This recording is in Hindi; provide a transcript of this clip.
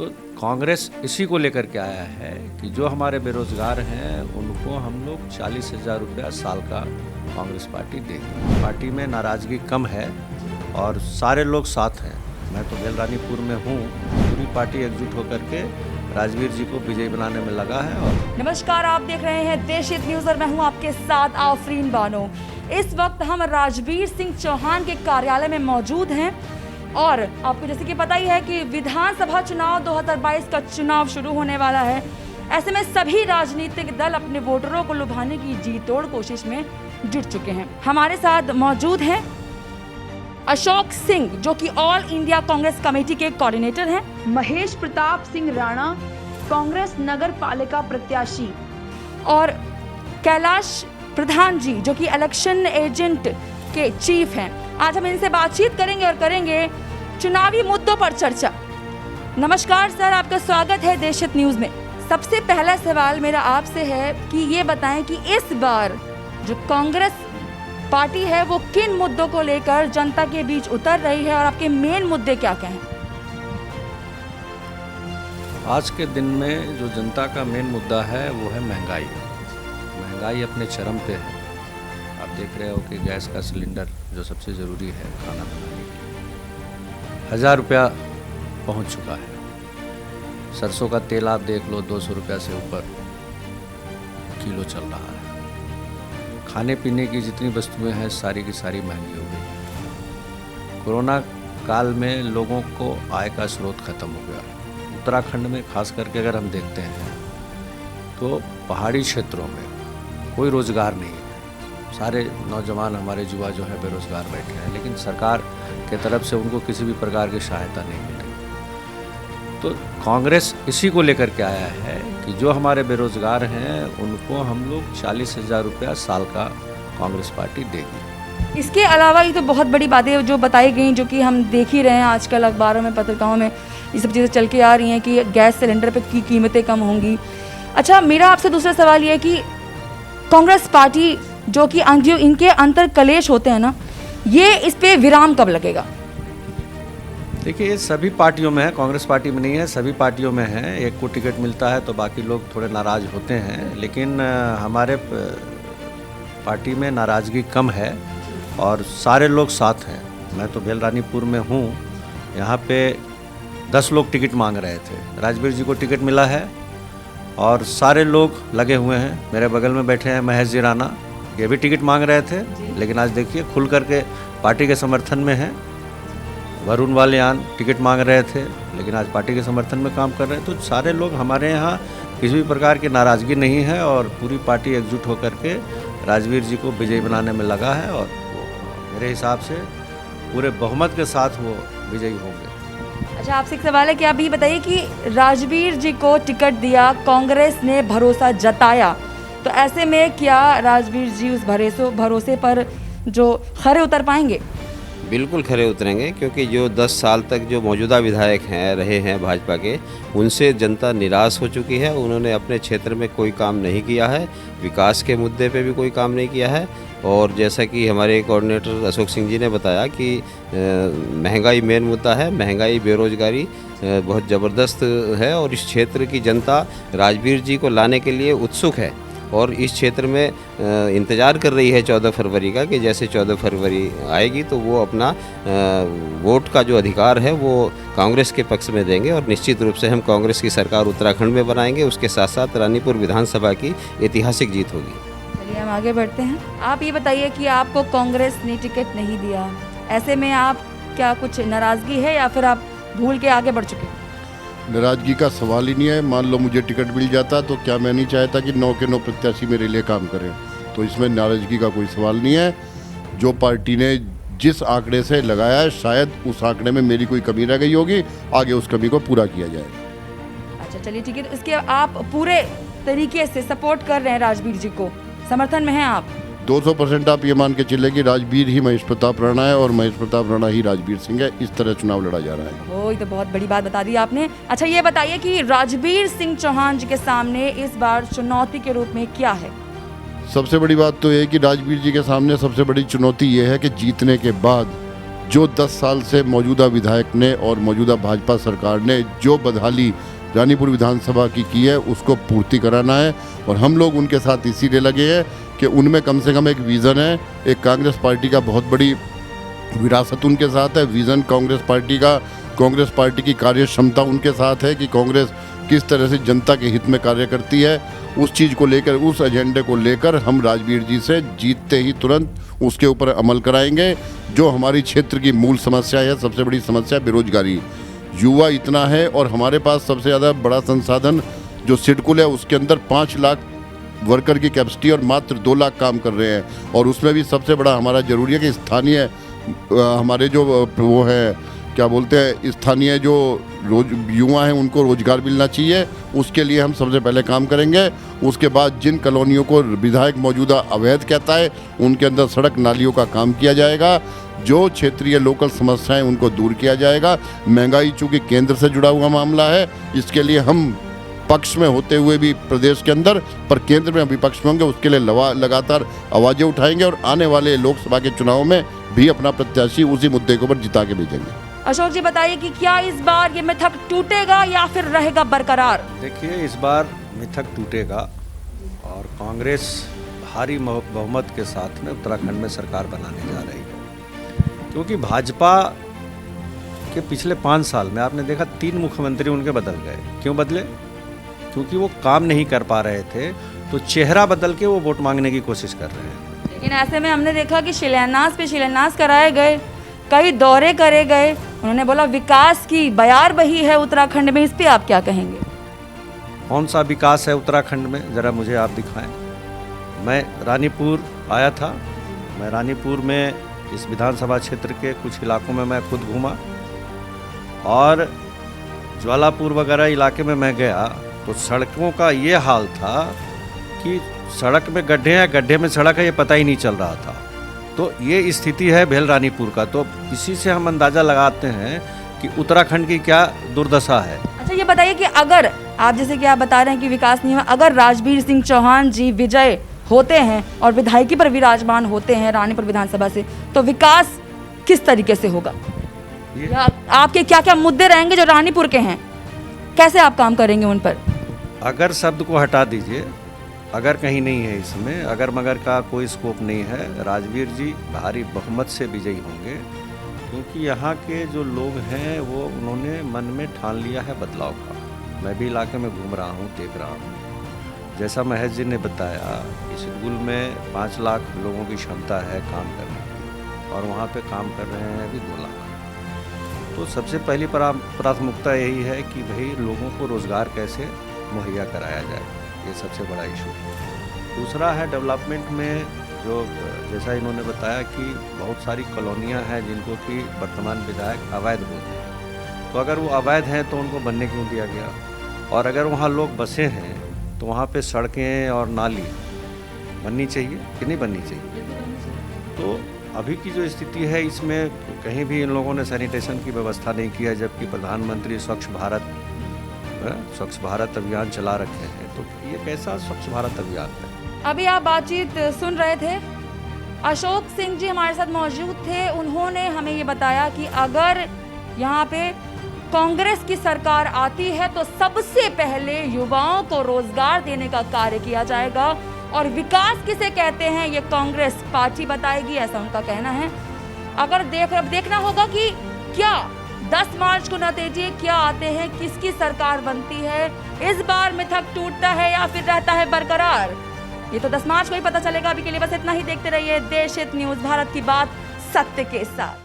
तो कांग्रेस इसी को लेकर के आया है कि जो हमारे बेरोजगार हैं उनको हम लोग 40,000 रुपया साल का कांग्रेस पार्टी देगी। पार्टी में नाराजगी कम है और सारे लोग साथ हैं। मैं तो बेलरानीपुर में हूँ, पूरी पार्टी एकजुट होकर के राजवीर जी को विजयी बनाने में लगा है। और नमस्कार, आप देख रहे हैं देशहित न्यूज और मैं हूँ आपके साथ आफरीन बानो। इस वक्त हम राजवीर सिंह चौहान के कार्यालय में मौजूद हैं और आपको जैसे कि पता ही है कि विधानसभा चुनाव 2022 का चुनाव शुरू होने वाला है। ऐसे में सभी राजनीतिक दल अपने वोटरों को लुभाने की जी तोड़ कोशिश में जुट चुके हैं। हमारे साथ मौजूद हैं अशोक सिंह जो कि ऑल इंडिया कांग्रेस कमेटी के कोऑर्डिनेटर हैं, महेश प्रताप सिंह राणा कांग्रेस नगर पालिका प्रत्याशी और कैलाश प्रधान जी जो कि इलेक्शन एजेंट के चीफ हैं। आज हम इनसे बातचीत करेंगे और करेंगे चुनावी मुद्दों पर चर्चा। नमस्कार सर, आपका स्वागत है देशहित न्यूज में। सबसे पहला सवाल मेरा आपसे है कि ये बताएं कि इस बार जो कांग्रेस पार्टी है वो किन मुद्दों को लेकर जनता के बीच उतर रही है और आपके मेन मुद्दे क्या क्या हैं? आज के दिन में जो जनता का मेन मुद्दा है वो है महंगाई। महंगाई अपने चरम पे है। आप देख रहे हो कि गैस का सिलेंडर जो सबसे ज़रूरी है खाना बनाने के लिए 1,000 रुपया पहुंच चुका है। सरसों का तेल आप देख लो 200 रुपया से ऊपर किलो चल रहा है। खाने पीने की जितनी वस्तुएं हैं सारी की सारी महंगी हो गई। कोरोना काल में लोगों को आय का स्रोत खत्म हो गया। उत्तराखंड में खास करके अगर हम देखते हैं तो पहाड़ी क्षेत्रों में कोई रोज़गार नहीं है। सारे नौजवान हमारे युवा जो है बेरोज़गार बैठे हैं, लेकिन सरकार के तरफ से उनको किसी भी प्रकार की सहायता नहीं मिल रही। तो कांग्रेस इसी को लेकर के आया है कि जो हमारे बेरोज़गार हैं उनको हम लोग 40,000 रुपया साल का कांग्रेस पार्टी देगी। इसके अलावा ये तो बहुत बड़ी बातें जो बताई गई, जो कि हम देख ही रहे हैं आजकल अखबारों में, पत्रिकाओं में ये सब चीज़ें चल के आ रही हैं कि गैस सिलेंडर पे की कीमतें कम होंगी। अच्छा, मेरा आपसे दूसरा सवाल ये है कि कांग्रेस पार्टी जो कि इनके अंतर कलेश होते हैं ना, ये इस पे विराम कब लगेगा? देखिए, ये सभी पार्टियों में है, कांग्रेस पार्टी में नहीं है, सभी पार्टियों में है। एक को टिकट मिलता है तो बाकी लोग थोड़े नाराज़ होते हैं, लेकिन हमारे पार्टी में नाराज़गी कम है और सारे लोग साथ हैं। मैं तो बेलरानीपुर में हूँ, यहाँ पे 10 लोग टिकट मांग रहे थे। राजवीर जी को टिकट मिला है और सारे लोग लगे हुए हैं। मेरे बगल में बैठे हैं महेश जी राणा, ये भी टिकट मांग रहे थे, लेकिन आज देखिए खुल करके पार्टी के समर्थन में है। वरुण वालियान टिकट मांग रहे थे, लेकिन आज पार्टी के समर्थन में काम कर रहे हैं। तो सारे लोग, हमारे यहाँ किसी भी प्रकार की नाराज़गी नहीं है और पूरी पार्टी एकजुट होकर के राजवीर जी को विजयी बनाने में लगा है और वो मेरे हिसाब से पूरे बहुमत के साथ वो विजयी होंगे। अच्छा, आपसे एक सवाल है कि आप ये बताइए कि राजवीर जी को टिकट दिया, कांग्रेस ने भरोसा जताया, तो ऐसे में क्या राजवीर जी उस भरोसे पर जो खरे उतर पाएंगे? बिल्कुल खरे उतरेंगे, क्योंकि जो 10 साल तक जो मौजूदा विधायक रहे हैं भाजपा के, उनसे जनता निराश हो चुकी है। उन्होंने अपने क्षेत्र में कोई काम नहीं किया है, विकास के मुद्दे पे भी कोई काम नहीं किया है। और जैसा कि हमारे कोऑर्डिनेटर अशोक सिंह जी ने बताया कि महंगाई मेन मुद्दा है। महंगाई, बेरोजगारी बहुत ज़बरदस्त है और इस क्षेत्र की जनता राजवीर जी को लाने के लिए उत्सुक है और इस क्षेत्र में इंतज़ार कर रही है 14 फरवरी का, कि जैसे 14 फरवरी आएगी तो वो अपना वोट का जो अधिकार है वो कांग्रेस के पक्ष में देंगे और निश्चित रूप से हम कांग्रेस की सरकार उत्तराखंड में बनाएंगे। उसके साथ साथ रानीपुर विधानसभा की ऐतिहासिक जीत होगी। चलिए हम आगे बढ़ते हैं। आप ये बताइए कि आपको कांग्रेस ने टिकट नहीं दिया, ऐसे में आप क्या कुछ नाराज़गी है या फिर आप भूल के आगे बढ़ चुके हैं? नाराजगी का सवाल ही नहीं है। मान लो मुझे टिकट मिल जाता तो क्या मैं नहीं चाहता कि 9 के 9 प्रत्याशी मेरे लिए काम करें? तो इसमें नाराजगी का कोई सवाल नहीं है। जो पार्टी ने जिस आंकड़े से लगाया है, शायद उस आंकड़े में मेरी कोई कमी रह गई होगी, आगे उस कमी को पूरा किया जाएगा। अच्छा, चलिए ठीक है। तो इसके आप पूरे तरीके से सपोर्ट कर रहे हैं राजवीर जी को, समर्थन में हैं आप? 200% आप ये मान के चले कि राजवीर ही महेश प्रताप राणा है और महेश प्रताप राणा ही राजवीर सिंह है। इस तरह चुनाव लड़ा जा रहा है। ये तो बहुत बड़ी बात बता दी आपने। अच्छा, ये बताइए कि राजवीर सिंह चौहान जी के सामने इस बार चुनौती के रूप में क्या है? सबसे बड़ी बात तो ये है कि राजवीर जी के सामने सबसे बड़ी चुनौती ये है कि जीतने के बाद जो 10 साल से मौजूदा विधायक ने और मौजूदा भाजपा सरकार ने जो बदहाली रानीपुर विधानसभा की है उसको पूर्ति कराना है। और हम लोग उनके साथ इसीलिए लगे हैं कि उनमें कम से कम एक विज़न है। एक कांग्रेस पार्टी का बहुत बड़ी विरासत उनके साथ है, विज़न कांग्रेस पार्टी का, कांग्रेस पार्टी की कार्य क्षमता उनके साथ है कि कांग्रेस किस तरह से जनता के हित में कार्य करती है। उस चीज़ को लेकर, उस एजेंडे को लेकर हम राजवीर जी से जीतते ही तुरंत उसके ऊपर अमल कराएंगे। जो हमारी क्षेत्र की मूल समस्या है, सबसे बड़ी समस्या बेरोजगारी, युवा इतना है और हमारे पास सबसे ज़्यादा बड़ा संसाधन जो सिडकुल है उसके अंदर 5 लाख वर्कर की कैपेसिटी और मात्र 2 लाख काम कर रहे हैं। और उसमें भी सबसे बड़ा हमारा ज़रूरी है कि स्थानीय हमारे जो वो है क्या बोलते हैं, स्थानीय जो युवा हैं उनको रोजगार मिलना चाहिए। उसके लिए हम सबसे पहले काम करेंगे। उसके बाद जिन कॉलोनियों को विधायक मौजूदा अवैध कहता है उनके अंदर सड़क नालियों का काम किया जाएगा। जो क्षेत्रीय लोकल समस्याएं उनको दूर किया जाएगा। महंगाई चूँकि केंद्र से जुड़ा हुआ मामला है, इसके लिए हम पक्ष में होते हुए भी प्रदेश के अंदर पर केंद्र में विपक्ष में होंगे, उसके लिए लगातार आवाज़ें उठाएंगे और आने वाले लोकसभा के चुनाव में भी अपना प्रत्याशी उसी मुद्दे के ऊपर जिता के भेजेंगे। अशोक जी बताइए कि क्या इस बार ये मिथक टूटेगा या फिर रहेगा बरकरार? देखिए, इस बार मिथक टूटेगा और कांग्रेस भारी बहुमत के साथ में उत्तराखंड में सरकार बनाने जा रही है। क्योंकि भाजपा के पिछले 5 साल में आपने देखा 3 मुख्यमंत्री उनके बदल गए। क्यों बदले? क्योंकि वो काम नहीं कर पा रहे थे, तो चेहरा बदल के वो वोट मांगने की कोशिश कर रहे हैं। लेकिन ऐसे में हमने देखा कि शिलान्यास पे शिलान्यास कराए गए, कई दौरे करे गए, उन्होंने बोला विकास की बयार बही है उत्तराखंड में। इस पे आप क्या कहेंगे? कौन सा विकास है उत्तराखंड में, ज़रा मुझे आप दिखाएं। मैं रानीपुर आया था, मैं रानीपुर में इस विधानसभा क्षेत्र के कुछ इलाकों में मैं खुद घूमा और ज्वालापुर वगैरह इलाके में मैं गया तो सड़कों का ये हाल था कि सड़क में गड्ढे हैं, गड्ढे में सड़क है, ये पता ही नहीं चल रहा था। तो ये स्थिति है भेल रानीपुर का। तो इसी से हम अंदाज़ा लगाते हैं कि उत्तराखंड की क्या दुर्दशा है। अच्छा, ये बताइए कि अगर आप जैसे कि आप बता रहे हैं कि विकास नहीं हुआ, अगर राजवीर सिंह चौहान जी विजय होते हैं और विधायकी पर विराजमान होते हैं रानीपुर विधानसभा से, तो विकास किस तरीके से होगा? या आपके क्या क्या मुद्दे रहेंगे जो रानीपुर के हैं, कैसे आप काम करेंगे उन पर? अगर शब्द को हटा दीजिए, अगर कहीं नहीं है इसमें, अगर मगर का कोई स्कोप नहीं है, राजवीर जी भारी बहुमत से विजयी होंगे। क्योंकि यहाँ के जो लोग हैं वो उन्होंने मन में ठान लिया है बदलाव का। मैं भी इलाके में घूम रहा हूँ, देख रहा हूँ। जैसा महेश जी ने बताया, इस स्कूल में 5 लाख लोगों की क्षमता है काम करने की और वहाँ पे काम कर रहे हैं अभी 2 लाख। तो सबसे पहली प्राथमिकता यही है कि भाई लोगों को रोज़गार कैसे मुहैया कराया जाए, ये सबसे बड़ा इशू है। दूसरा है डेवलपमेंट में, जो जैसा इन्होंने बताया कि बहुत सारी कॉलोनियाँ हैं जिनको कि वर्तमान विधायक अवैध बोलते हैं। तो अगर वो अवैध हैं तो उनको बनने क्यों दिया गया? और अगर वहाँ लोग बसे हैं तो वहाँ पे सड़कें और नाली बननी चाहिए कि नहीं बननी चाहिए? तो अभी की जो स्थिति है इसमें कहीं भी इन लोगों ने सैनिटेशन की व्यवस्था नहीं की है, जबकि प्रधानमंत्री स्वच्छ भारत अभियान चला रखे हैं। तो ये कैसा स्वच्छ भारत अभियान है? अभी आप बातचीत सुन रहे थे, अशोक सिंह जी हमारे साथ मौजूद थे। उन्होंने हमें ये बताया कि अगर यहाँ पे कांग्रेस की सरकार आती है तो सबसे पहले युवाओं को रोजगार देने का कार्य किया जाएगा और विकास किसे कहते हैं ये कांग्रेस पार्टी बताएगी, ऐसा उनका कहना है। अगर देखना होगा कि क्या 10 मार्च को नतीजे क्या आते हैं, किसकी सरकार बनती है, इस बार मिथक टूटता है या फिर रहता है बरकरार, ये तो 10 मार्च को ही पता चलेगा। अभी के लिए बस इतना ही। देखते रहिए देश हित न्यूज़, भारत की बात सत्य के साथ।